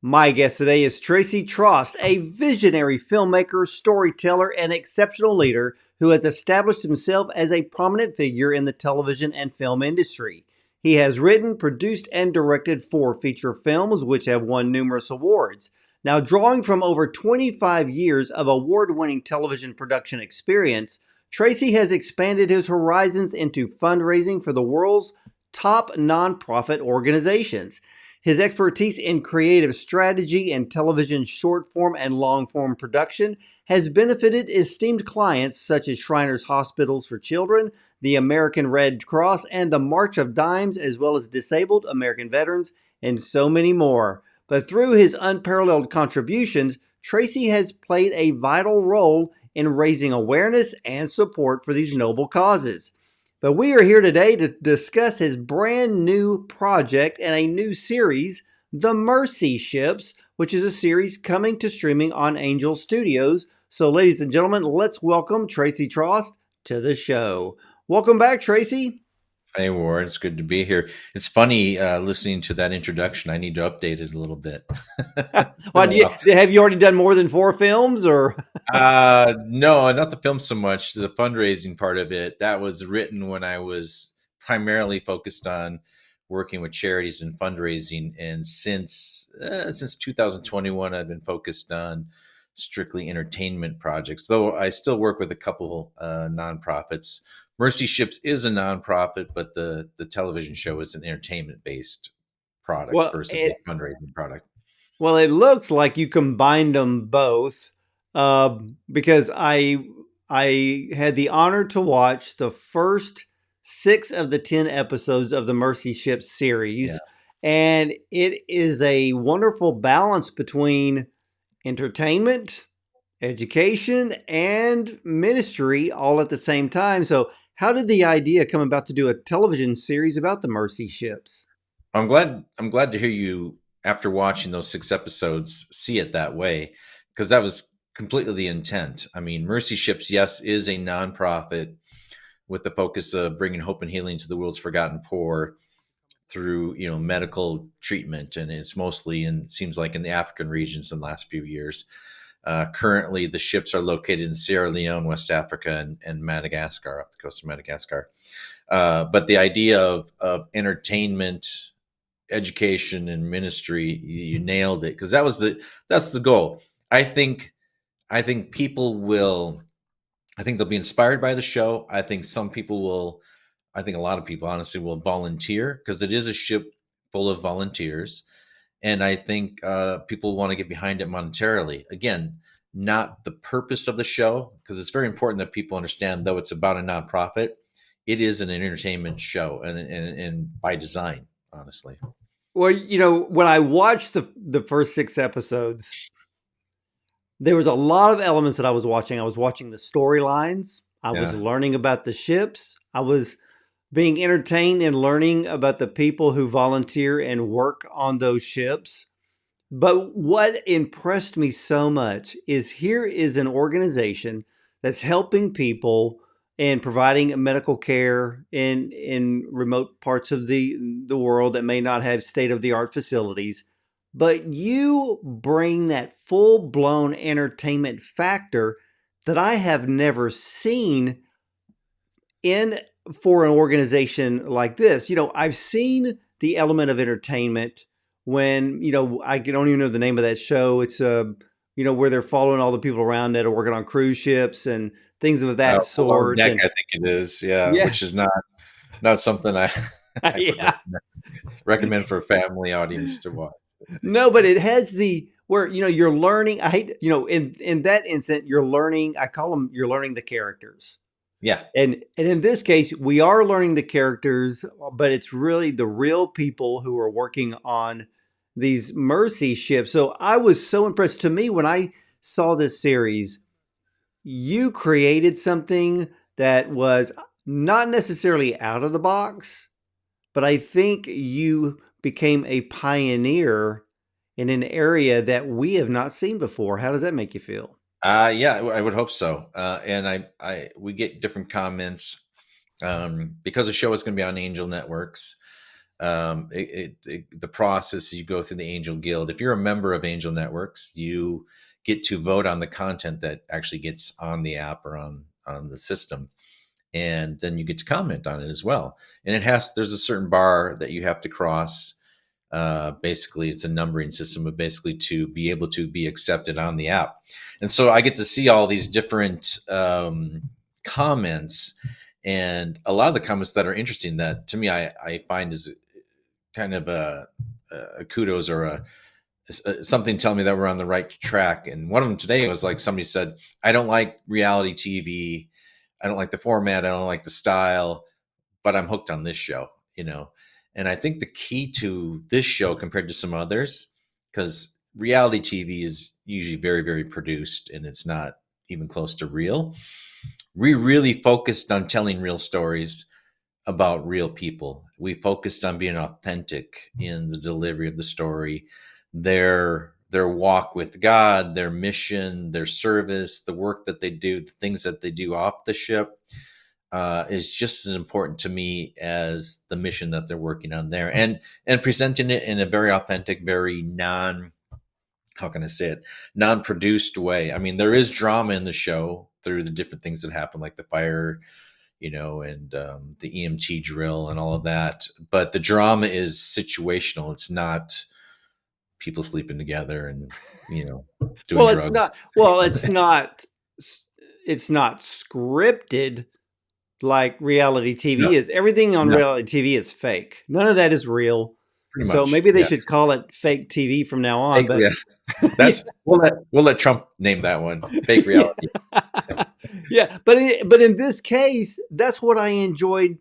My guest today is Tracy Trost, a visionary filmmaker, storyteller, and exceptional leader who has established himself as a prominent figure in the television and film industry. He has written, produced, and directed 4 feature films, which have won numerous awards. Now, drawing from over 25 years of award winning television production experience, Tracy has expanded his horizons into fundraising for the world's top nonprofit organizations. His expertise in creative strategy and television short form and long form production has benefited esteemed clients such as Shriners Hospitals for Children, the American Red Cross, and the March of Dimes, as well as disabled American veterans, and so many more. But through his unparalleled contributions, Tracy has played a vital role in raising awareness and support for these noble causes. But we are here today to discuss his brand new project and a new series, The Mercy Ships, which is a series coming to streaming on Angel Studios. So, ladies and gentlemen, let's welcome Tracy Trost to the show. Welcome back, Tracy. Hey, Warren, it's good to be here. It's funny listening to that introduction. I need to update it a little bit. It's been a while. Have you already done more than 4 films, or? No, not the film so much. The fundraising part of it, that was written when I was primarily focused on working with charities and fundraising. And since 2021, I've been focused on strictly entertainment projects, though I still work with a couple nonprofits. Mercy Ships is a nonprofit, but the television show is an entertainment based product Well, versus it, a fundraising product. well, it looks like you combined them both, because I had the honor to watch the first 6 of the 10 episodes of the Mercy Ship Yeah. series, and it is a wonderful balance between entertainment, education, and ministry all at the same time. So, how did the idea come about to do a television series about the Mercy Ships? I'm glad to hear you after watching those 6 episodes see it that way, because that was completely the intent. I mean, Mercy Ships, yes, is a nonprofit with the focus of bringing hope and healing to the world's forgotten poor through medical treatment, and it's mostly in seems like in the African regions in the last few years. Currently, the ships are located in Sierra Leone, West Africa, and Madagascar, off the coast of Madagascar. But the idea of entertainment, education, and ministry, you nailed it, because that's the goal. I think people will. I think they'll be inspired by the show. I think some people will. I think a lot of people, honestly, will volunteer, because it is a ship full of volunteers, and I think people want to get behind it monetarily. Again, not the purpose of the show, because it's very important that people understand, though it's about a nonprofit, it is an entertainment show, and by design, honestly. Well, when I watched the first 6 episodes, there was a lot of elements that I was watching. I was watching the storylines. I was Yeah. learning about the ships. I was being entertained and learning about the people who volunteer and work on those ships. But what impressed me so much is here is an organization that's helping people and providing medical care in remote parts of the world that may not have state of the art facilities. But you bring that full blown entertainment factor that I have never seen in for an organization like this. I've seen the element of entertainment when, I don't even know the name of that show. It's where they're following all the people around that are working on cruise ships and things of that Below sort. Neck, And I think it is. Yeah, yeah, which is not something I would yeah. recommend for a family audience to watch. No, but it has the where you're learning. I hate in that instant you're learning. I call them you're learning the characters. Yeah. And in this case, we are learning the characters, but it's really the real people who are working on these mercy ships. So I was so impressed. To me, when I saw this series, you created something that was not necessarily out of the box, but I think you became a pioneer in an area that we have not seen before. How does that make you feel? Yeah, I would hope so. And we get different comments, because the show is going to be on Angel Networks. The process you go through the Angel Guild. If you're a member of Angel Networks, you get to vote on the content that actually gets on the app or on the system, and then you get to comment on it as well. And there's a certain bar that you have to cross. Basically, it's a numbering system, but basically to be able to be accepted on the app. And so I get to see all these different comments, and a lot of the comments that are interesting that to me I find is kind of a kudos or something telling me that we're on the right track. And one of them today was like somebody said, I don't like reality TV. I don't like the format. I don't like the style, but I'm hooked on this show. And I think the key to this show compared to some others, because reality TV is usually very, very produced and it's not even close to real. We really focused on telling real stories about real people. We focused on being authentic in the delivery of the story, their walk with God, their mission, their service, the work that they do, the things that they do off the ship, is just as important to me as the mission that they're working on there, and presenting it in a very authentic, very how can I say it, non-produced way. I mean, there is drama in the show through the different things that happen, like the fire, and the EMT drill and all of that. But the drama is situational. It's not people sleeping together and doing Well, it's drugs. not. Well, it's not. It's not scripted like reality TV No, is. Everything on no, reality TV is fake. None of that is real. pretty So much. maybe they Yeah. should call it fake TV from now on. Fake, But yeah. yeah, That's we'll let Trump name that one. Fake yeah, reality. yeah. But in this case, that's what I enjoyed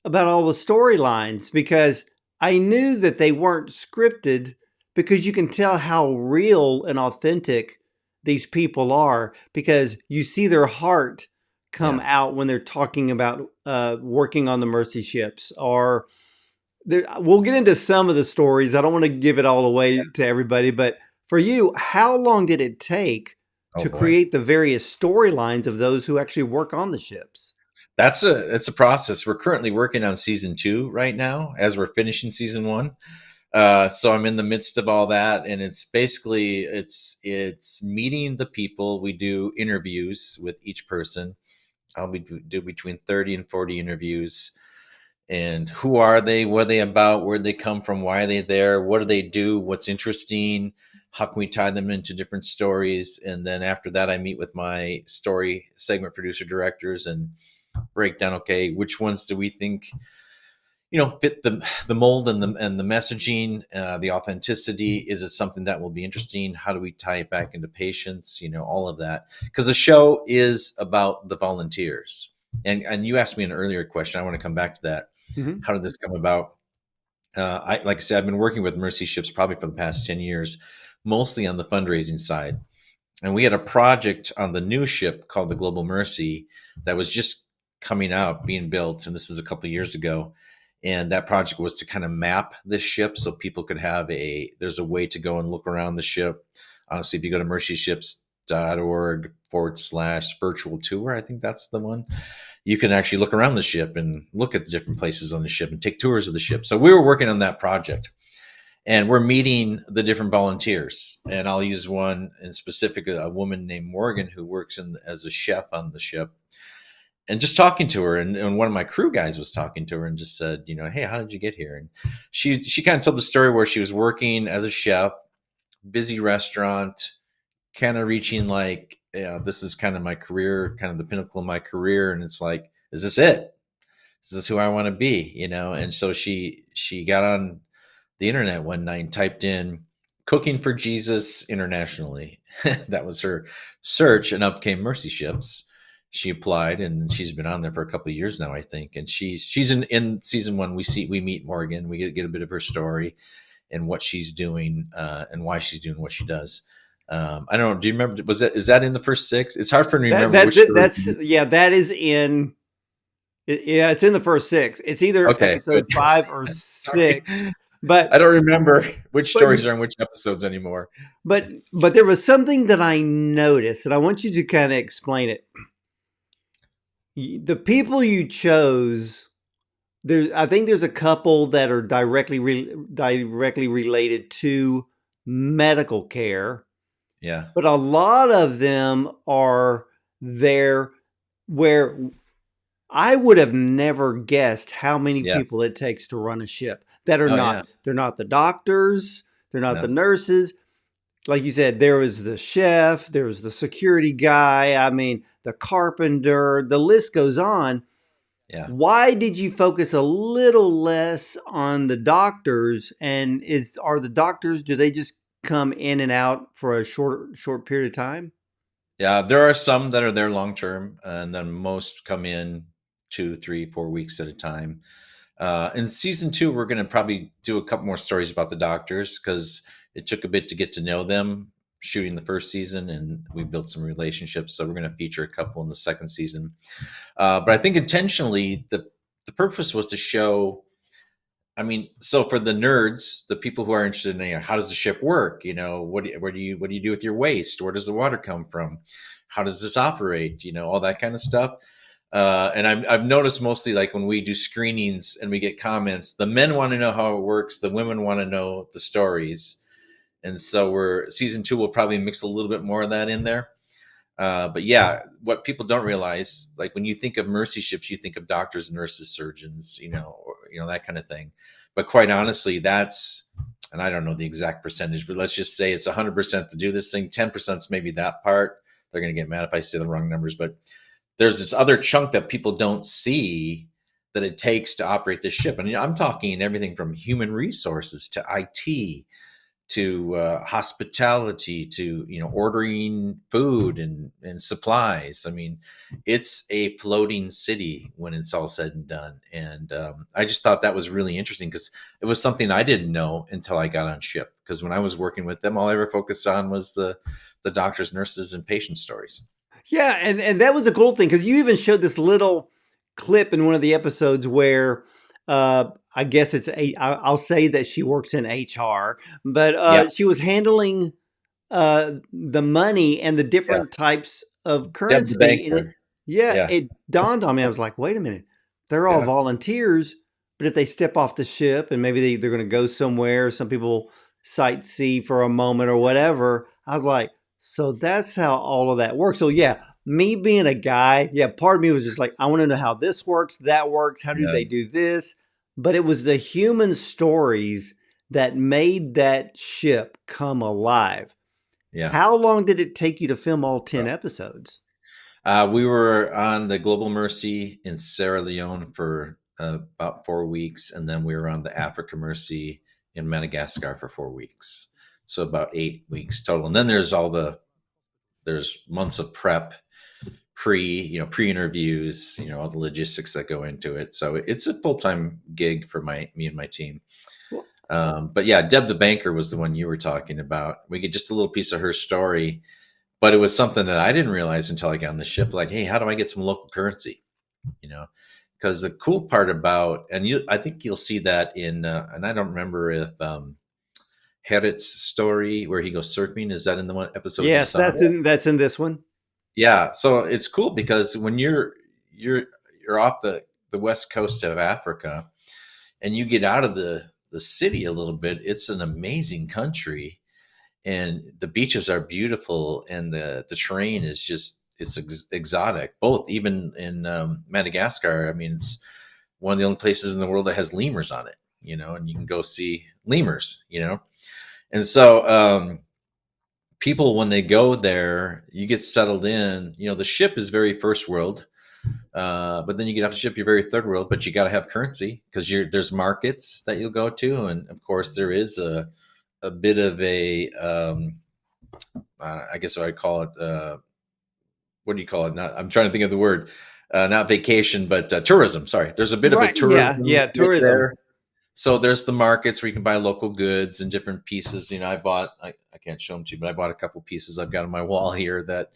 about all the storylines, because I knew that they weren't scripted, because you can tell how real and authentic these people are, because you see their heart come Yeah. out when they're talking about working on the Mercy ships. Or we'll get into some of the stories. I don't want to give it all away to everybody, but for you, how long did it take Oh to boy. create the various storylines of those who actually work on the ships? It's a process. We're currently working on season 2 right now as we're finishing season 1. So I'm in the midst of all that, and it's basically it's meeting the people. We do interviews with each person. I'll do between 30 and 40 interviews. And who are they? What are they about? Where do they come from? Why are they there? What do they do? What's interesting? How can we tie them into different stories? And then after that, I meet with my story segment producer directors and break down, okay, which ones do we think fit the mold and the messaging, the authenticity. Is it something that will be interesting? How do we tie it back into patients? All of that, because the show is about the volunteers. And you asked me an earlier question. I want to come back to that. Mhm. How did this come about? Like I said, I've been working with Mercy Ships probably for the past 10 years, mostly on the fundraising side. And we had a project on the new ship called the Global Mercy that was just coming out, being built. And this is a couple of years ago. And that project was to kind of map this ship so people could there's a way to go and look around the ship. Honestly, if you go to mercyships.org/virtual tour, I think that's the one, you can actually look around the ship and look at the different places on the ship and take tours of the ship. So we were working on that project, and we're meeting the different volunteers. And I'll use one in specific, a woman named Morgan who works as a chef on the ship, and just talking to her. And one of my crew guys was talking to her and just said, hey, how did you get here? And she kind of told the story where she was working as a chef, busy restaurant, kind of reaching like, this is kind of my career, kind of the pinnacle of my career. And it's like, is this it? Is this who I want to be? And so she got on the internet one night and typed in "cooking for Jesus internationally." That was her search, and up came Mercy Ships. She applied, and she's been on there for a couple of years now, I think. And she's in season 1. We meet Morgan. We get a bit of her story and what she's doing, and why she's doing what she does. I don't know. Do you remember? Is that in the first 6? It's hard for me to remember That's which it. story. That is in. Yeah, it's in the first 6. It's either Okay, good. episode 5 or Sorry, 6. I But don't remember which but stories are in which episodes anymore. but there was something that I noticed, and I want you to kind of explain it. The people you chose, I think there's a couple that are directly related to medical care, Yeah. but a lot of them are there where I would have never guessed how many Yeah. people it takes to run a ship that are Oh yeah. not, they're not the doctors, they're not the No. nurses. Like you said, there was the chef, there was the security guy, I mean, the carpenter, the list goes on. Yeah. Why did you focus a little less on the doctors? And are the doctors, do they just come in and out for a short period of time? Yeah. There are some that are there long term, and then most come in 2, 3, 4 weeks at a time. In season two, we're going to probably do a couple more stories about the doctors because it took a bit to get to know them shooting the first season, and we built some relationships. So we're going to feature a couple in the second season. But I think intentionally, the purpose was to show. I mean, so for the nerds, the people who are interested in, how does the ship work? What do you do with your waste? Where does the water come from? How does this operate? All that kind of stuff. And I've noticed mostly like when we do screenings and we get comments, the men want to know how it works, the women want to know the stories, and so we're season two will probably mix a little bit more of that in there. But yeah, what people don't realize, like when you think of mercy ships, you think of doctors, nurses, surgeons, that kind of thing. But quite honestly, and I don't know the exact percentage, but let's just say it's 100% to do this thing. 10% is maybe that part. They're going to get mad if I say the wrong numbers, but there's this other chunk that people don't see that it takes to operate this ship. And I'm talking everything from human resources to IT to hospitality to ordering food and supplies. I mean, it's a floating city when it's all said and done. And I just thought that was really interesting because it was something I didn't know until I got on ship. Because when I was working with them, all I ever focused on was the doctors, nurses, and patient stories. Yeah, and that was the cool thing because you even showed this little clip in one of the episodes where I guess I'll say that she works in HR, but Yeah, she was handling the money and the yeah. different types of Deb the currency. And banker. Yeah, it dawned on me. I was like, wait a minute, they're all yeah, volunteers, but if they step off the ship and maybe they're going to go somewhere, some people sightsee for a moment or whatever. I was like, so that's how all of that works. So yeah, me being a guy, yeah, part of me was just like, I want to know how this works, that works. How do yeah, they do this? But it was the human stories that made that ship come alive. yeah. How long did it take you to film all 10 episodes? We were on the Global Mercy in Sierra Leone for about 4 weeks, and then we were on the Africa Mercy in Madagascar for 4 weeks. So about 8 weeks total. And then there's months of prep, pre interviews, all the logistics that go into it. So it's a full time gig for me and my team. Well, But yeah, Deb the banker was the one you were talking about. We get just a little piece of her story, but it was something that I didn't realize until I got on the ship. Like, hey, how do I get some local currency? You know, because the cool part about, I think you'll see that in, and I don't remember if Herod's story where he goes surfing, is that in the one episode you yes, saw? that's in this one. Yeah, so it's cool because when you're you're off the west coast of Africa and you get out of the city a little bit, it's an amazing country and the beaches are beautiful and the terrain is just it's exotic. Both even in Madagascar, I mean, it's one of the only places in the world that has lemurs on it, and you can go see lemurs, and so people when they go there, you get settled in. The ship is very first world, but then you get off the ship, you're very third world. But you got to have currency because there's markets that you'll go to, and of course there is a bit of a I guess what I call it. What do you call it? Not I'm trying to think of the word. Not vacation, but tourism. Sorry, there's a bit of a Right. Yeah. tourism Yeah. bit Tourism. there. So there's the markets where you can buy local goods and different pieces. I can't show them to you, but I bought a couple pieces I've got on my wall here that,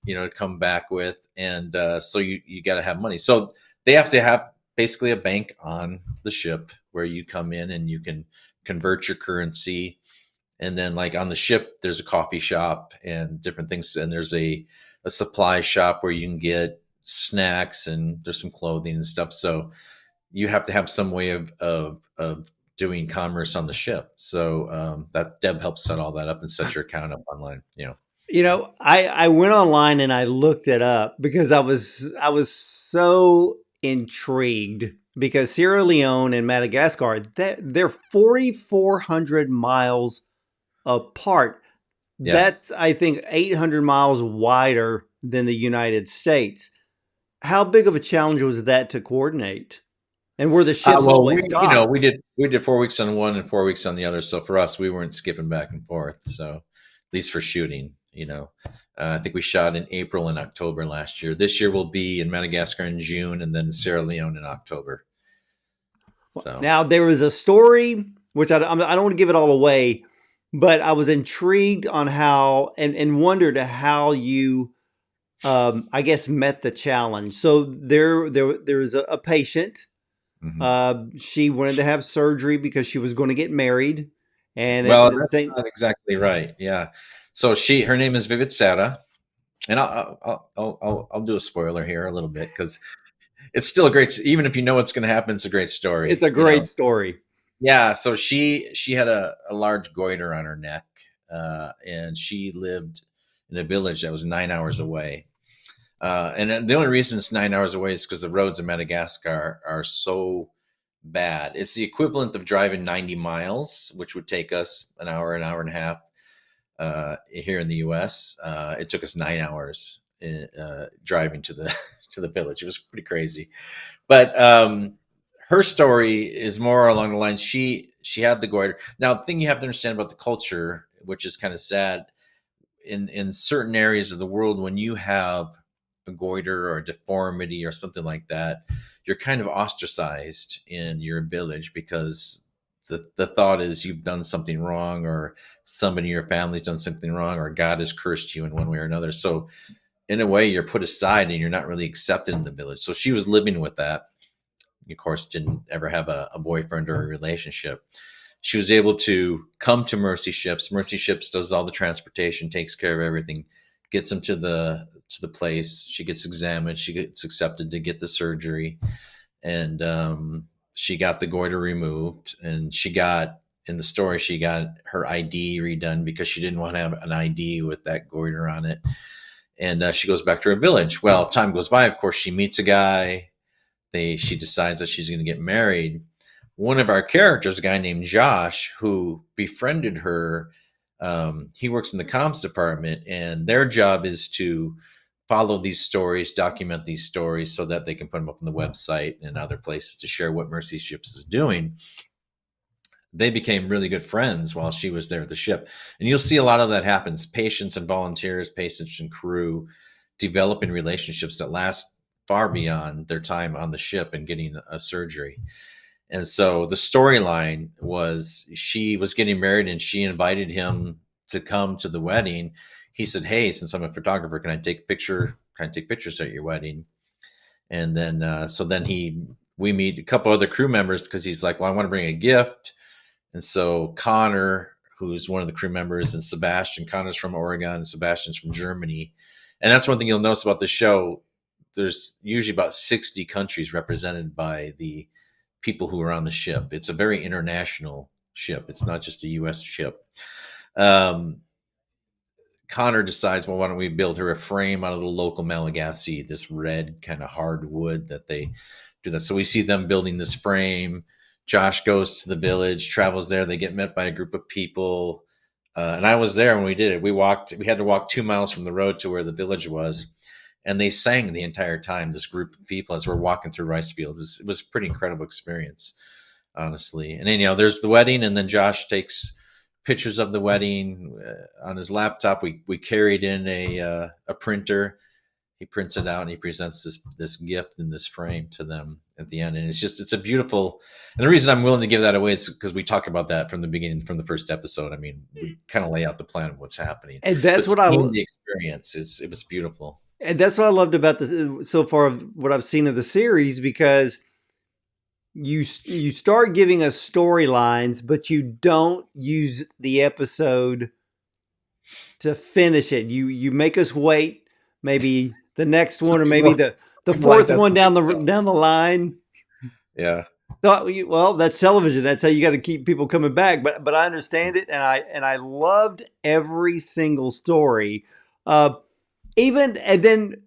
to come back with. And so you got to have money. So they have to have basically a bank on the ship where you come in and you can convert your currency. And then like on the ship, there's a coffee shop and different things. And there's a supply shop where you can get snacks and there's some clothing and stuff. So you have to have some way of doing commerce on the ship. So that Deb helps set all that up and set your account up online. I went online and I looked it up because I was so intrigued because Sierra Leone and Madagascar, they're 4,400 miles apart. Yeah. That's, I think, 800 miles wider than the United States. How big of a challenge was that to coordinate? And were the ships Well, always we docked? did 4 weeks on one and 4 weeks on the other. So for us, we weren't skipping back and forth. So at least for shooting, I think we shot in April and October last year. This year we'll be in Madagascar in June, and then Sierra Leone in October. So Now, there was a story, which I don't want to give it all away, but I was intrigued on how and wondered how you, I guess, met the challenge. So there was a patient. mhm. She wanted to have surgery because she was going to get married, and at Well, the that's same, not exactly right. Yeah. So her name is Vivid Stata, and I'll do a spoiler here a little bit because it's still a great. Even if you know what's going to happen, it's a great it's story. a great story. Yeah. So she had a large goiter on her neck, and she lived in a village that was 9 hours away. And the only reason it's 9 hours away is because the roads in Madagascar are so bad. It's the equivalent of driving 90 miles, which would take us an hour and a half here in the U.S. It took us 9 hours driving to the to the village. It was pretty crazy. But her story is more along the lines. She had the goiter. Now, the thing you have to understand about the culture, which is kind of sad, in certain areas of the world, when you have a goiter or a deformity or something like that, you're kind of ostracized in your village because the thought is you've done something wrong, or somebody in your family's done something wrong, or God has cursed you in one way or another. So in a way, you're put aside and you're not really accepted in the village. So she was living with that. Of course, didn't ever have a boyfriend or a relationship. She was able to come to Mercy Ships. Mercy Ships does all the transportation, takes care of everything, gets them to the place. She gets examined. She gets accepted to get the surgery, and she got the goiter removed. And she got, in the story, she got her ID redone because she didn't want to have an ID with that goiter on it. And she goes back to her village. Well, time goes by. Of course, she meets a guy. She decides that she's going to get married. One of our characters, a guy named Josh, who befriended her, he works in the comms department, and their job is to follow these stories, document these stories, so that they can put them up on the website and other places to share what Mercy Ships is doing. They became really good friends while she was there at the ship, and you'll see a lot of that happens. Patients and volunteers, patients and crew, developing relationships that last far beyond their time on the ship and getting a surgery. And so the storyline was, she was getting married and she invited him to come to the wedding. He said, "Hey, since I'm a photographer, can I take a picture? Can I take pictures at your wedding?" And then, so then we meet a couple other crew members because he's like, "Well, I want to bring a gift." And so Connor, who's one of the crew members, and Sebastian, Connor's from Oregon, Sebastian's from Germany. And that's one thing you'll notice about the show. There's usually about 60 countries represented by the people who are on the ship. It's a very international ship. It's not just a U.S. ship. Um, Connor decides, well, why don't we build her a frame out of the local Malagasy, this red kind of hard wood that they do that. So we see them building this frame. Josh goes to the village, travels there. They get met by a group of people. And I was there when we did it. We had to walk 2 miles from the road to where the village was. And they sang the entire time, this group of people, as we're walking through rice fields. It was a pretty incredible experience, honestly. And then, there's the wedding, and then Josh takes pictures of the wedding on his laptop. We carried in a printer. He prints it out and he presents this gift in this frame to them at the end. And it's a beautiful. And the reason I'm willing to give that away is because we talk about that from the beginning, from the first episode. I mean, we kind of lay out the plan of what's happening, And but that's what seeing the experience, it was beautiful. that's what I loved about the so far of what I've seen of the series, because you start giving us storylines, but you don't use the episode to finish it. You make us wait maybe the next Some one, or people, maybe the people like fourth that. one Some people don't. down the line. Yeah. Well, that's television. That's how you got to keep people coming back. But I understand it, and I loved every single story. Uh, even and then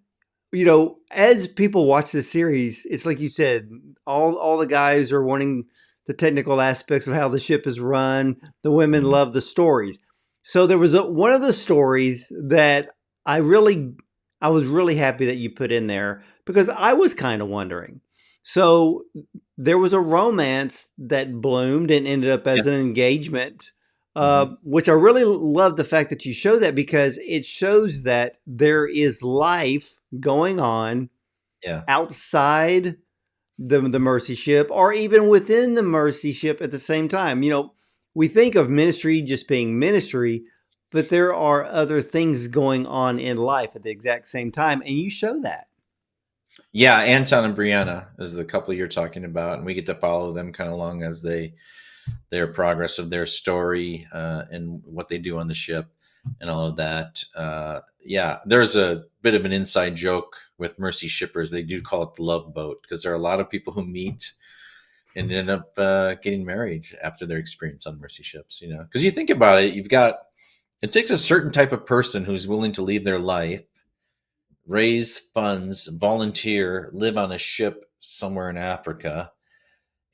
as people watch this series, it's like you said, all the guys are wanting the technical aspects of how the ship is run. The women Mhm. love the stories. So there was one of the stories that I really, I was really happy that you put in there because I was kind of wondering. So there was a romance that bloomed and ended up Yeah. as an engagement, Hmm. which I really love the fact that you show that because it shows that there is life going on Yeah. outside the mercy ship or even within the mercy ship at the same time. We think of ministry just being ministry, but there are other things going on in life at the exact same time, and you show that. Yeah. Anton and Brianna is the couple you're talking about, and we get to follow them kind of along as their progress of their story and what they do on the ship and all of that. Yeah, there's a bit of an inside joke with Mercy shippers. They do call it the love boat because there are a lot of people who meet and end up getting married after their experience on Mercy ships. Because you think about it, it takes a certain type of person who's willing to leave their life, raise funds, volunteer, live on a ship somewhere in Africa,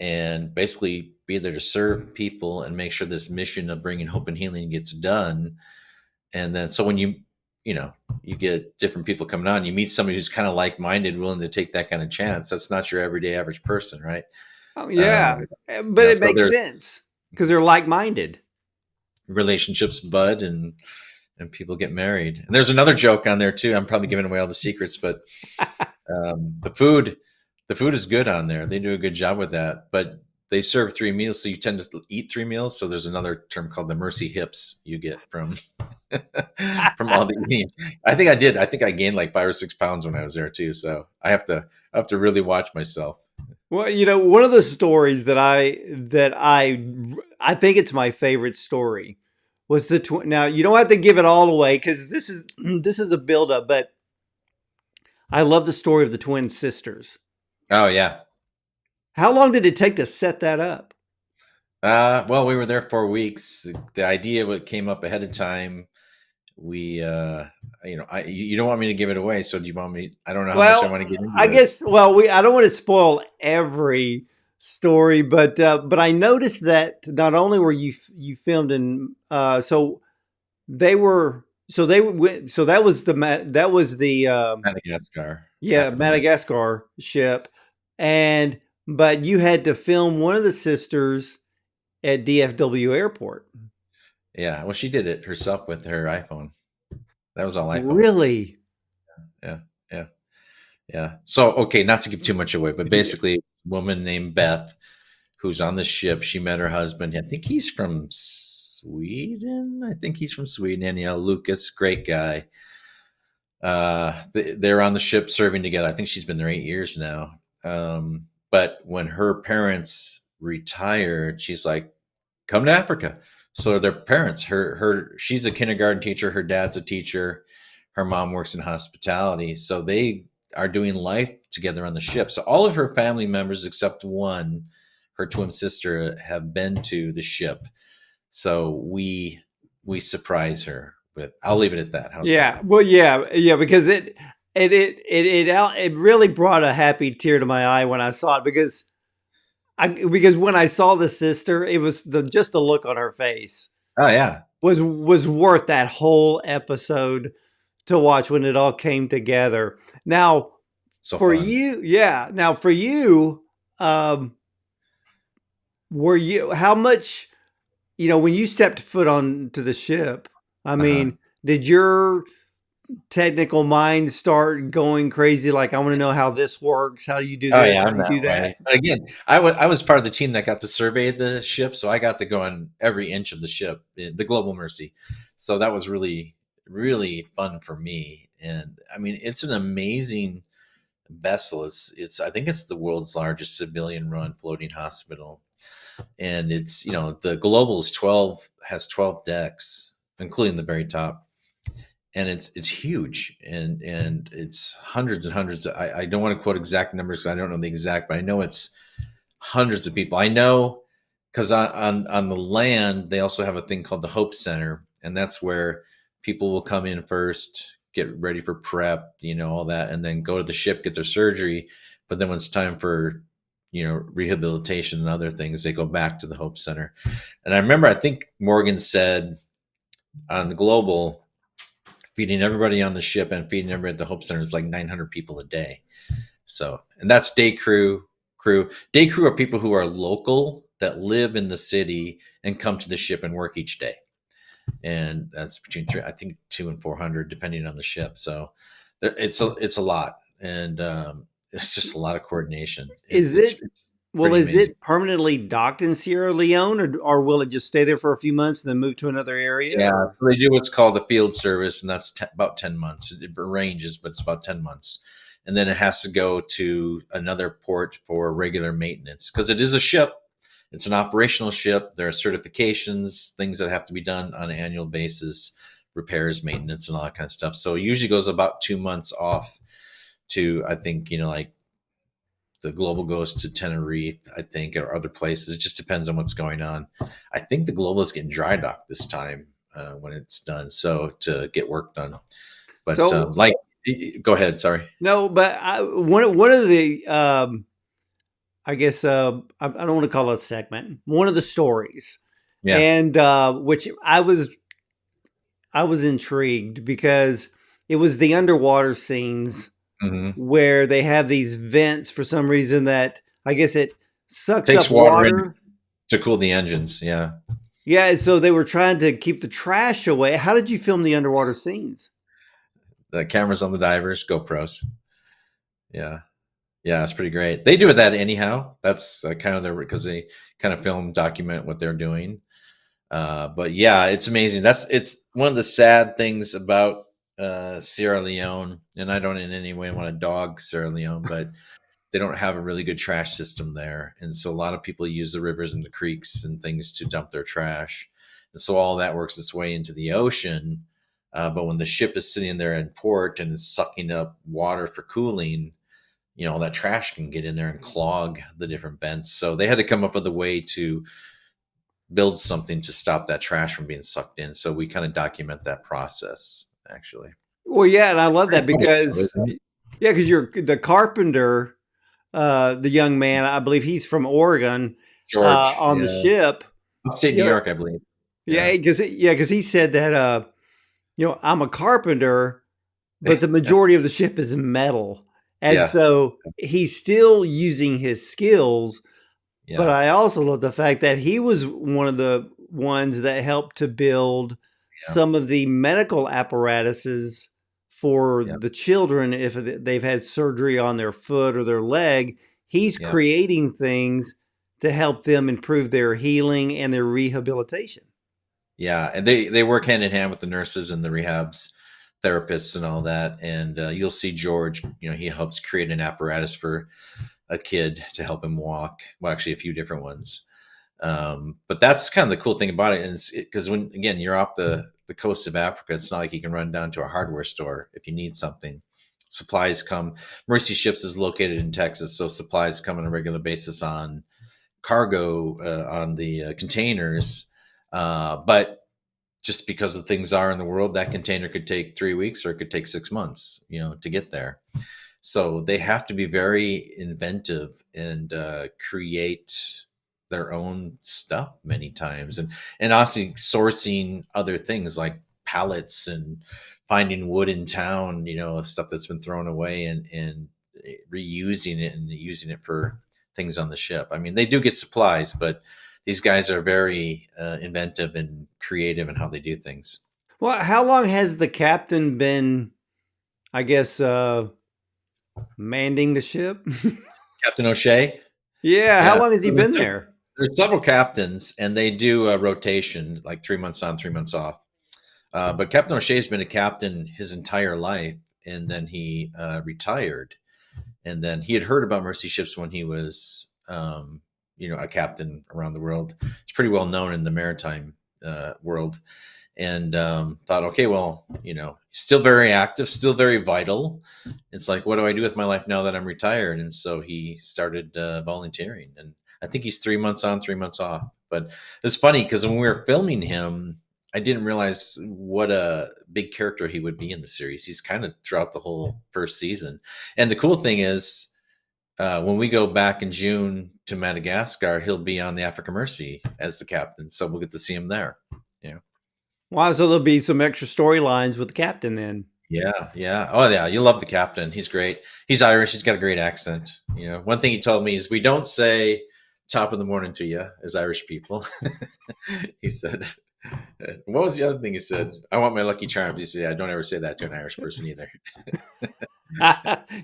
and basically be there to serve people and make sure this mission of bringing hope and healing gets done. And then, so when you know, you get different people coming on, you meet somebody who's kind of like minded, willing to take that kind of chance. That's not your everyday average person, right? Oh Um, yeah, but it so makes there's sense because they're like-minded. relationships bud and people get married. And there's another joke on there too. I'm probably giving away all the secrets, but the food is good on there. They do a good job with that, but they serve 3 meals, so you tend to eat 3 meals. So there's another term called the mercy hips you get from from all the eating. I think I did. I think I gained like 5 or 6 pounds when I was there too. So I have to really watch myself. Well, one of the stories that I think it's my favorite story was the now you don't have to give it all away because this is this is a buildup, but I love the story of the twin sisters. Oh yeah. How long did it take to set that up? Well, we were there 4 weeks. The idea what came up ahead of time. We, you don't want me to give it away. So do you want me? I don't know how much I Well, want to get into I this. guess we I don't want to spoil every story, but I noticed that not only were you filmed in they were so that was that was the Madagascar, yeah, African Madagascar. Madagascar ship, and but you had to film one of the sisters at DFW airport. Yeah, well, she did it herself with her iPhone. That was all iPhone. Really? Yeah, yeah, yeah. So, okay, not to give too much away, but Yeah. basically, a woman named Beth, who's on the ship, she met her husband. I think he's from Sweden. I think he's from Sweden. Anyhow, Lucas, great guy. They're on the ship serving together. I think she's been there 8 years now. But when her parents retired, she's like, come to Africa. So their parents, she's a kindergarten teacher, her dad's a teacher, her mom works in hospitality. So they are doing life together on the ship. So all of her family members, except one, her twin sister, have been to the ship. So we surprise her with. I'll leave it at that. How's Yeah. that? Well, yeah, because it really brought a happy tear to my eye when I saw it because when I saw the sister, it was just the look on her face Oh yeah, was worth that whole episode to watch when it all came together. Now, so for fun. you, yeah. Now for you, um, were you how much when you stepped foot onto the ship? I Uh huh. mean, did your technical mind start going crazy? Like, I want to know how this works. How do you do Oh this? yeah, How I'm do you that do that? way. But again, I was part of the team that got to survey the ship, so I got to go on every inch of the ship, the Global Mercy. So that was really really fun for me. And I mean, it's an amazing vessel. It's I think it's the world's largest civilian run floating hospital, and it's the Global is 12 has 12 decks, including the very top, and it's huge, and it's hundreds and hundreds. I don't want to quote exact numbers because I don't know the exact, but I know it's hundreds of people. I know because on the land they also have a thing called the Hope Center, and that's where people will come in first, get ready for prep, all that, and then go to the ship, get their surgery. But then when it's time for rehabilitation and other things, they go back to the Hope Center. And I remember, I think Morgan said on the global, feeding everybody on the ship and feeding everybody at the Hope Center is like 900 people a day. So, and that's day crew. Day crew are people who are local that live in the city and come to the ship and work each day. And that's between I think 200 and 400, depending on the ship. So it's a lot. And it's just a lot of coordination. Is It's it well? pretty Is amazing. it permanently docked in Sierra Leone, or will it just stay there for a few months and then move to another area? Yeah, Or so they do what's called a field service, and that's about 10 months. It ranges, but it's about 10 months. And then it has to go to another port for regular maintenance because it is a ship. It's an operational ship. There are certifications, things that have to be done on an annual basis, repairs, maintenance, and all that kind of stuff. So it usually goes about 2 months off to, I think, like the global goes to Tenerife, I think, or other places. It just depends on what's going on. I think the global is getting dry docked this time when it's done, so to get work done. But so go ahead. Sorry. no, but one of the I guess I don't want to call it a segment. One of the stories, Yeah. and which I was intrigued because it was the underwater scenes Hmm. where they have these vents for some reason that I guess it sucks Takes up water in water. to cool the engines. Yeah. Yeah, so they were trying to keep the trash away. How did you film the underwater scenes? The cameras on the divers, GoPros. Yeah. Yeah, it's pretty great. They do that anyhow. That's kind of their because they kind of film document what they're doing. But yeah, it's amazing. It's one of the sad things about Sierra Leone, and I don't in any way want to dog Sierra Leone, but they don't have a really good trash system there, and so a lot of people use the rivers and the creeks and things to dump their trash, and so all that works its way into the ocean. But when the ship is sitting there in port and it's sucking up water for cooling, all that trash can get in there and clog the different vents. So they had to come up with a way to build something to stop that trash from being sucked in. So we kind of document that process, actually. Well, yeah, and I love Pretty that cool, because isn't it? yeah, because you're the carpenter, the young man. I believe he's from Oregon, George, on the yeah, ship. upstate New You know, York, I believe. yeah, Yeah, because he said that I'm a carpenter, but the majority of the ship is metal, and yeah, so he's still using his skills. But yeah, I also love the fact that he was one of the ones that helped to build yeah, some of the medical apparatuses for yeah, the children if they've had surgery on their foot or their leg. He's yeah, creating things to help them improve their healing and their rehabilitation. yeah. And they work hand in hand with the nurses and the rehabs, therapists, and all that. And you'll see George. He helps create an apparatus for a kid to help him walk. Well, actually, a few different ones. But that's kind of the cool thing about it, and it's because when again you're off the coast of Africa, it's not like you can run down to a hardware store if you need something. Supplies come. Mercy Ships is located in Texas, so supplies come on a regular basis on cargo on the containers. But just because the things are in the world, that container could take 3 weeks or it could take 6 months, to get there. So they have to be very inventive and create their own stuff many times, and also sourcing other things like pallets and finding wood in town, stuff that's been thrown away, and reusing it and using it for things on the ship. I mean, they do get supplies, but these guys are very inventive and creative in how they do things. Well, how long has the captain been, I guess, manding the ship? Captain O'Shea. Yeah, how Yeah. long has he So been there? there's several captains, and they do a rotation, like 3 months on, 3 months off. But Captain O'Shea's been a captain his entire life, and then he retired. And then he had heard about Mercy Ships when he was, a captain around the world. It's pretty well known in the maritime world. And thought, okay, well, still very active, still very vital. It's like, what do I do with my life now that I'm retired? And so he started volunteering. And I think he's 3 months on, 3 months off. But it's funny because when we were filming him, I didn't realize what a big character he would be in the series. He's kind of throughout the whole first season. And the cool thing is, when we go back in June to Madagascar, he'll be on the Africa Mercy as the captain. So we'll get to see him there. Yeah. Wow, so there'll be some extra storylines with the captain then. Yeah, yeah. Oh, yeah. You love the captain. He's great. He's Irish. He's got a great accent. One thing he told me is we don't say "top of the morning" to you as Irish people. He said, "What was the other thing he said? I want my lucky charms." He said, "I don't ever say that to an Irish person either."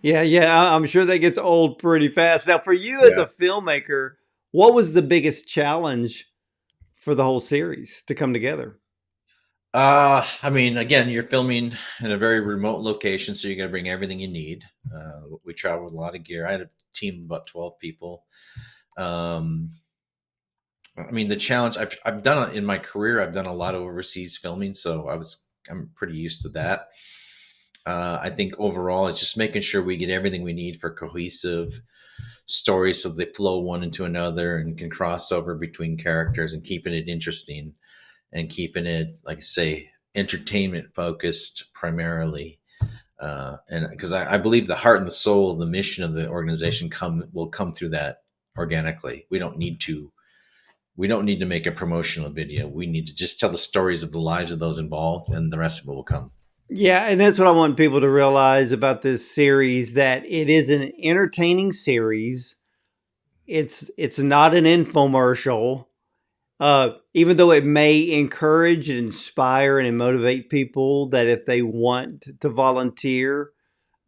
Yeah, yeah. I'm sure that gets old pretty fast. Now, for you as Yeah. a filmmaker, what was the biggest challenge for the whole series to come together? I mean, again, you're filming in a very remote location, so you got to bring everything you need. We traveled with a lot of gear. I had a team of about 12 people. Um, I mean, the challenge I've done in my career, I've done a lot of overseas filming, so I'm pretty used to that. I think overall, it's just making sure we get everything we need for cohesive stories, so they flow one into another and can cross over between characters, and keeping it interesting and keeping it, like I say, entertainment focused primarily. And because I believe the heart and the soul of the mission of the organization will come through that organically. We don't need to make a promotional video. We need to just tell the stories of the lives of those involved, and the rest of it will come. Yeah, and that's what I want people to realize about this series, that it is an entertaining series. It's not an infomercial. Even though it may encourage and inspire and motivate people that if they want to volunteer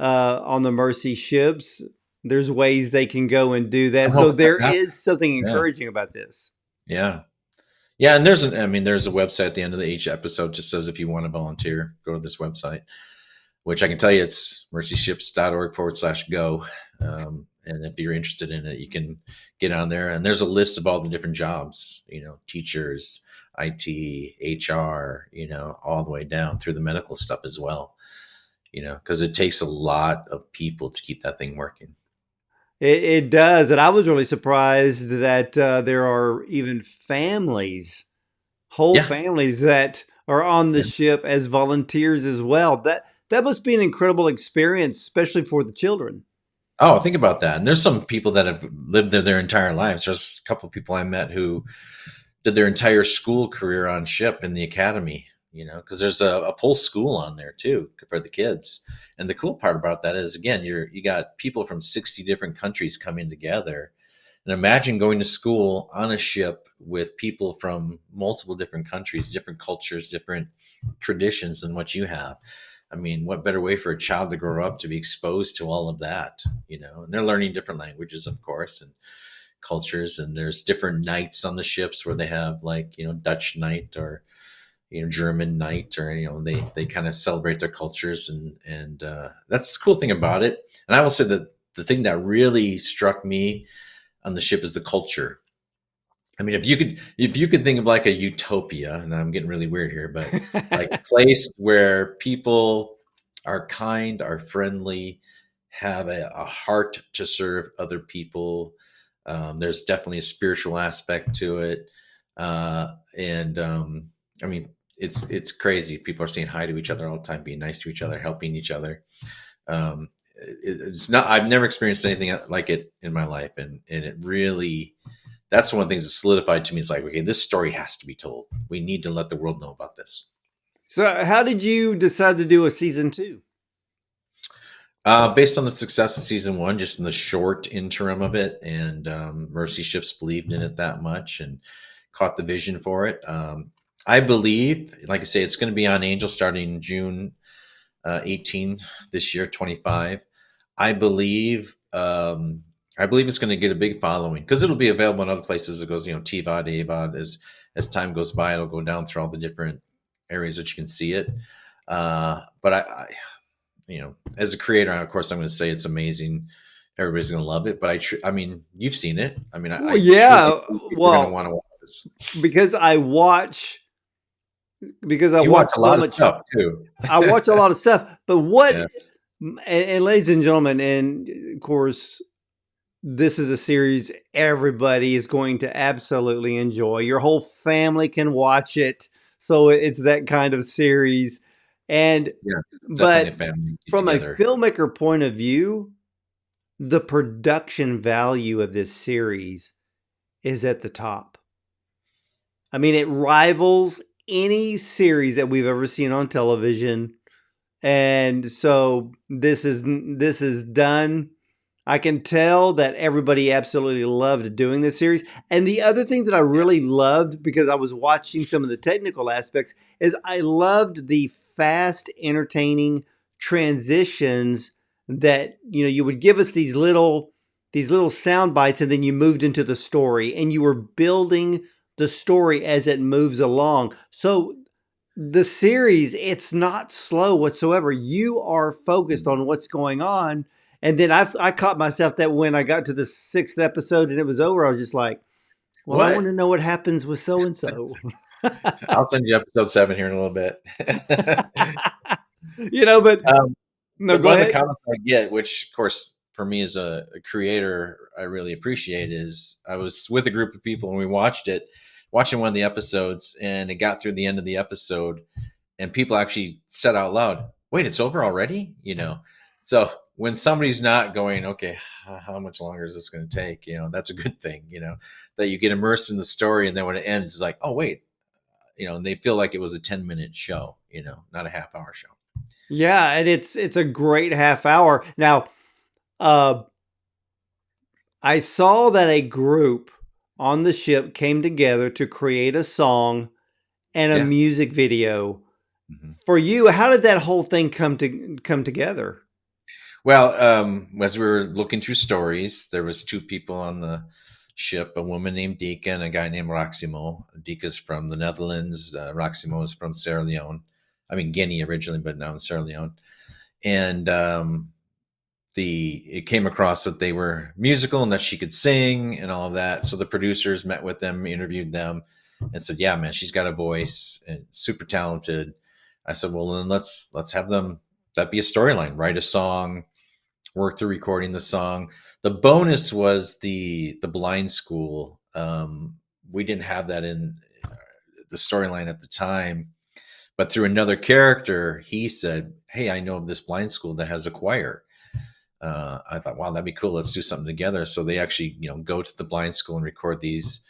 on the Mercy ships, there's ways they can go and do I'm that. So hoping that there happens. is something Yeah, encouraging about this. yeah, yeah. And there's a website at the end of each episode just says if you want to volunteer, go to this website, which I can tell you it's mercyships.org/go. And if you're interested in it, you can get on there. And there's a list of all the different jobs, teachers, IT, HR, all the way down through the medical stuff as well, because it takes a lot of people to keep that thing working. It does. And I was really surprised that there are even families, whole Yeah. families that are on the Yeah. ship as volunteers as well. That must be an incredible experience, especially for the children. Oh, think about that. And there's some people that have lived there their entire lives. There's a couple of people I met who did their entire school career on ship in the academy, because there's a full school on there too for the kids. And the cool part about that is, again, you got people from 60 different countries coming together. And imagine going to school on a ship with people from multiple different countries, different cultures, different traditions than what you have. I mean, what better way for a child to grow up to be exposed to all of that, And they're learning different languages, of course, and cultures. And there's different nights on the ships where they have like, Dutch night or, German night, or, they kind of celebrate their cultures. And that's the cool thing about it. And I will say that the thing that really struck me on the ship is the culture. I mean, if you could think of like a utopia, and I'm getting really weird here, but like a place where people are kind, are friendly, have a heart to serve other people. There's definitely a spiritual aspect to it, and I mean, it's crazy. People are saying hi to each other all the time, being nice to each other, helping each other. It's not. I've never experienced anything like it in my life, and it really, that's one of the things that solidified to me. It's like, okay, this story has to be told. We need to let the world know about this. So, how did you decide to do a season two? Based on the success of season one, just in the short interim of it, and Mercy Ships believed in it that much and caught the vision for it. I believe, like I say, it's going to be on Angel starting June 18 this year, 25. I believe. I believe it's going to get a big following because it'll be available in other places. It goes, TVOD, AVOD. As time goes by, it'll go down through all the different areas that you can see it. But as a creator, of course, I'm going to say it's amazing. Everybody's going to love it. But I mean, you've seen it. I mean, Well, I truly yeah. think people are going to Well, want to watch this. because I watch because I You watch watch a so lot of much. stuff too. I watch a lot of stuff. But what? Yeah. And ladies and gentlemen, and of course, this is a series everybody is going to absolutely enjoy. Your whole family can watch it. So it's that kind of series. And Yeah, definitely a but family get from a together. filmmaker point of view, the production value of this series is at the top. I mean, it rivals any series that we've ever seen on television. And so this is done. I can tell that everybody absolutely loved doing this series. And the other thing that I really loved, because I was watching some of the technical aspects, is I loved the fast, entertaining transitions that you would give us these little sound bites, and then you moved into the story, and you were building the story as it moves along. So the series, it's not slow whatsoever. You are focused Mm. on what's going on. And then I caught myself that when I got to the sixth episode and it was over, I was just like, well, I want What? to know what happens with so and so. I'll send you episode 7 here in a little bit. But Um, no, go one of the ahead. comments I get, which of course for me as a creator, I really appreciate, is I was with a group of people and we watching one of the episodes, and it got through the end of the episode, and people actually said out loud, "Wait, it's over already?" So when somebody's not going, "Okay, how much longer is this going to take?" That's a good thing. That you get immersed in the story, and then when it ends, it's like, "Oh wait," and they feel like it was a 10-minute show, not a half-hour show. Yeah, and it's a great half hour. Now, uh, I saw that a group on the ship came together to create a song and a Yeah. music video. Mhm. For you, how did that whole thing come together? Well, as we were looking through stories, there was two people on the ship: a woman named Dika and a guy named Roximo. Dika's from the Netherlands. Roximo is from Sierra Leone. I mean Guinea originally, but now in Sierra Leone. And the it came across that they were musical and that she could sing and all of that. So the producers met with them, interviewed them, and said, "Yeah, man, she's got a voice and super talented." I said, "Well, then let's have them that be a storyline. Write a song, work through recording the song." The bonus was the blind school. We didn't have that in the storyline at the time, but through another character, he said, "Hey, I know of this blind school that has a choir." I thought, wow, that'd be cool. Let's do something together. So they actually, go to the blind school and record these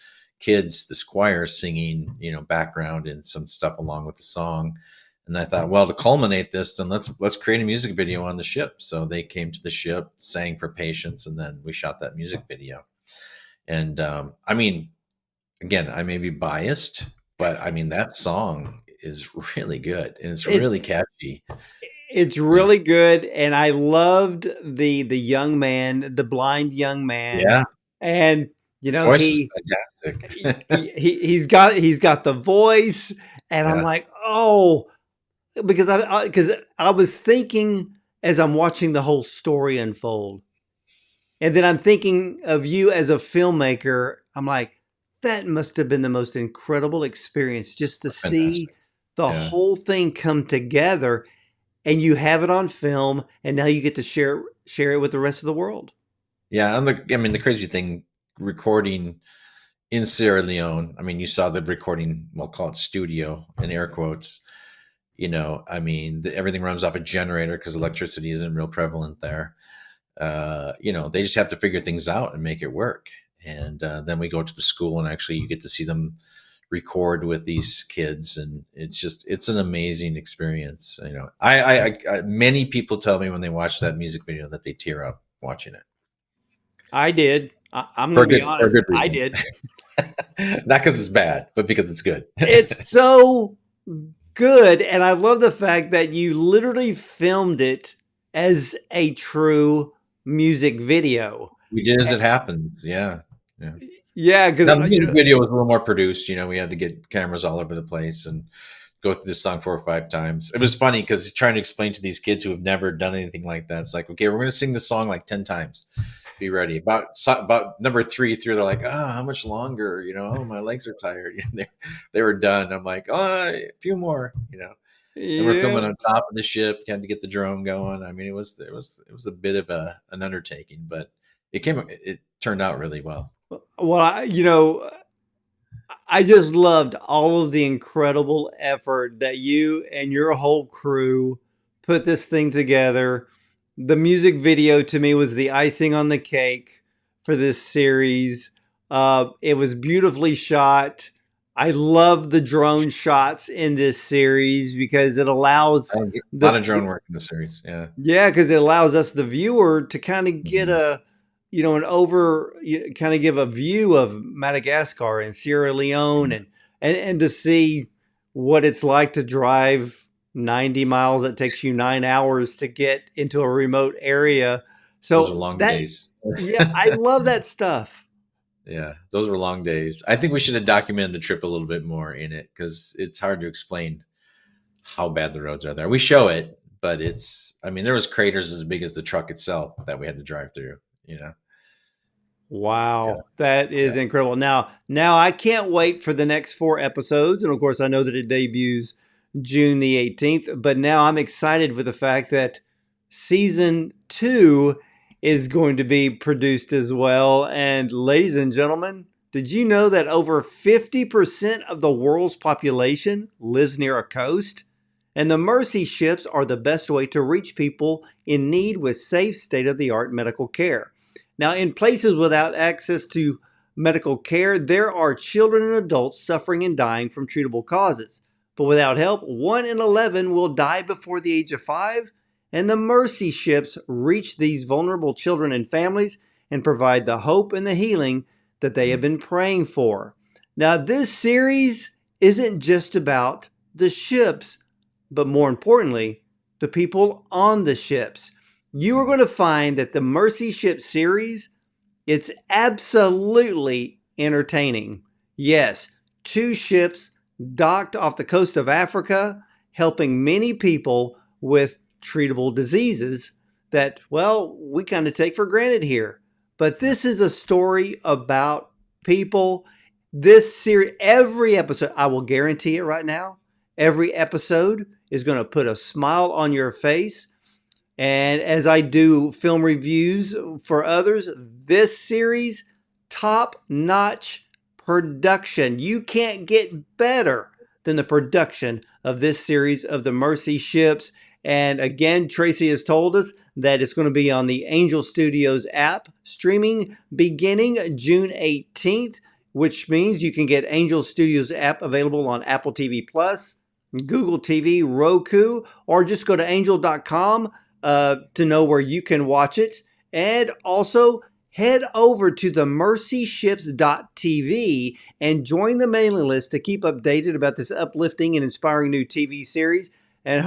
kids, this choir singing, background and some stuff along with the song. And I thought, well, to culminate this, then let's create a music video on the ship. So they came to the ship, sang for Patience, and then we shot that music video. And I mean, again, I may be biased, but I mean that song is really good and it's It really catchy. it's Yeah, really good, and I loved the young man, the blind young man, yeah. and Voice is he he, fantastic. he's got the voice, and I'm Yeah. like, oh, because I was thinking as I'm watching the whole story unfold, and then I'm thinking of you as a filmmaker. I'm like, that must have been the most incredible experience just to see Fantastic. the Yeah. whole thing come together, and you have it on film, and now you get to share it with the rest of the world. Yeah. And the crazy thing, recording in Sierra Leone, I mean, you saw the recording, we'll call it studio in air quotes. Everything runs off a generator because electricity isn't real prevalent there. They just have to figure things out and make it work. And then we go to the school and actually you get to see them record with these kids, and it's an amazing experience. Many people tell me when they watch that music video that they tear up watching it I did. I'm for going a to be good honest. I reason. did. Not because it's bad, but because it's good. It's so good, and I love the fact that you literally filmed it as a true music video. We did as Eh, it happens. Yeah. Yeah. Yeah, because Now the music video was a little more produced. We had to get cameras all over the place and go through this song 4 or 5 times. It was funny because trying to explain to these kids who have never done anything like that, it's like, okay, we're going to sing this song like 10 times. Be ready. About number 3 through, they're like, how much longer? Oh, my legs are tired. They were done. I'm like, oh, a few more. And we're yeah, filming on top of the ship. Had to get the drone going. I mean, it was a bit of an undertaking, but it turned out really well. Well, I just loved all of the incredible effort that you and your whole crew put this thing together. The music video to me was the icing on the cake for this series. It was beautifully shot. I love the drone shots in this series because it allows A lot the, of drone the work in the series. Yeah. yeah, because it allows us, the viewer, to kind of get Mhm. a, an kind of give a view of Madagascar and Sierra Leone, Yeah. and to see what it's like to drive 90 miles. That takes you 9 hours to get into a remote area. Those are So long that, days. yeah, I love that stuff. Yeah, those were long days. I think we should have documented the trip a little bit more in it because it's hard to explain how bad the roads are there. We show it, but I mean, there was craters as big as the truck itself that we had to drive through, you know? Yeah. Wow, that Yeah. is incredible. Now I can't wait for the next 4 episodes, and of course I know that it debuts June the 18th, but now I'm excited with the fact that season 2 is going to be produced as well. And ladies and gentlemen, did you know that over 50% of the world's population lives near a coast? And the Mercy ships are the best way to reach people in need with safe, state-of-the-art medical care. Now, in places without access to medical care, there are children and adults suffering and dying from treatable causes. But without help, 1 in 11 will die before the age of 5, and the Mercy ships reach these vulnerable children and families and provide the hope and the healing that they have Mm. been praying for. Now, this series isn't just about the ships, but more importantly, the people on the ships. You are going to find that the Mercy Ship series, it's absolutely entertaining. Yes, 2 ships docked off the coast of Africa, helping many people with treatable diseases that, well, we kind of take for granted here. But this is a story about people. This series, every episode, I will guarantee it right now, every episode is going to put a smile on your face. And as I do film reviews for others, this series, top notch production. You can't get better than the production of this series of the Mercy ships. And again, Tracy has told us that it's going to be on the Angel Studios app, streaming beginning June 18th, which means you can get Angel Studios app available on Apple TV Plus, Google TV, Roku, or just go to angel.com to know where you can watch it. And also head over to the mercyships.tv and join the mailing list to keep updated about this uplifting and inspiring new TV series. And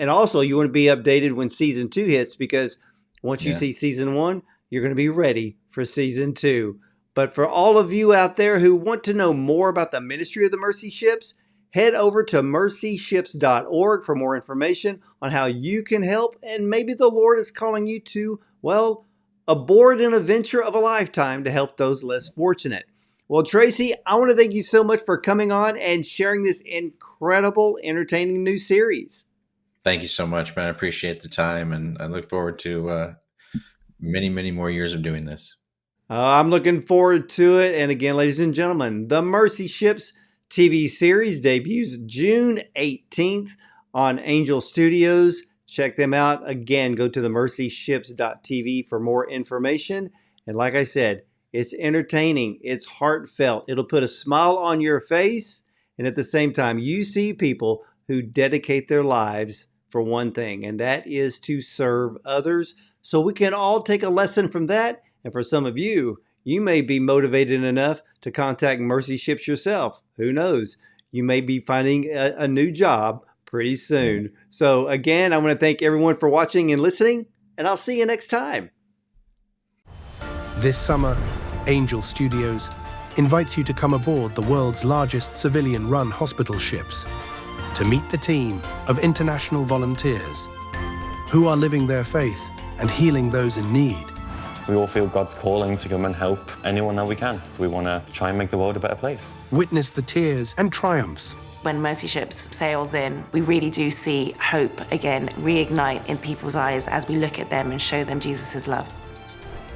also you want to be updated when season 2 hits, because once you Yeah. see season 1, you're going to be ready for season 2. But for all of you out there who want to know more about the ministry of the Mercy Ships, head over to mercyships.org for more information on how you can help, and maybe the Lord is calling you to, well, aboard an adventure of a lifetime to help those less fortunate. Well, Tracy, I want to thank you so much for coming on and sharing this incredible, entertaining new series. Thank you so much, man. I appreciate the time, and I look forward to many, many more years of doing this. I'm looking forward to it. And again, ladies and gentlemen, the Mercy Ships TV series debuts June 18th on Angel Studios. Check them out. Again, go to the mercyships.tv for more information. And like I said, it's entertaining, it's heartfelt, it'll put a smile on your face. And at the same time, you see people who dedicate their lives for one thing, and that is to serve others. So we can all take a lesson from that. And for some of you, you may be motivated enough to contact Mercy Ships yourself. Who knows? You may be finding a new job pretty soon. So again, I want to thank everyone for watching and listening, and I'll see you next time. This summer, Angel Studios invites you to come aboard the world's largest civilian-run hospital ships to meet the team of international volunteers who are living their faith and healing those in need. We all feel God's calling to come and help anyone that we can. We want to try and make the world a better place. Witness the tears and triumphs. When Mercy Ships sails in, we really do see hope again reignite in people's eyes as we look at them and show them Jesus' love.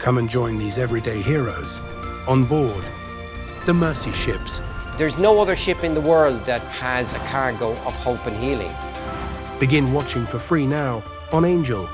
Come and join these everyday heroes on board the Mercy ships. There's no other ship in the world that has a cargo of hope and healing. Begin watching for free now on Angel.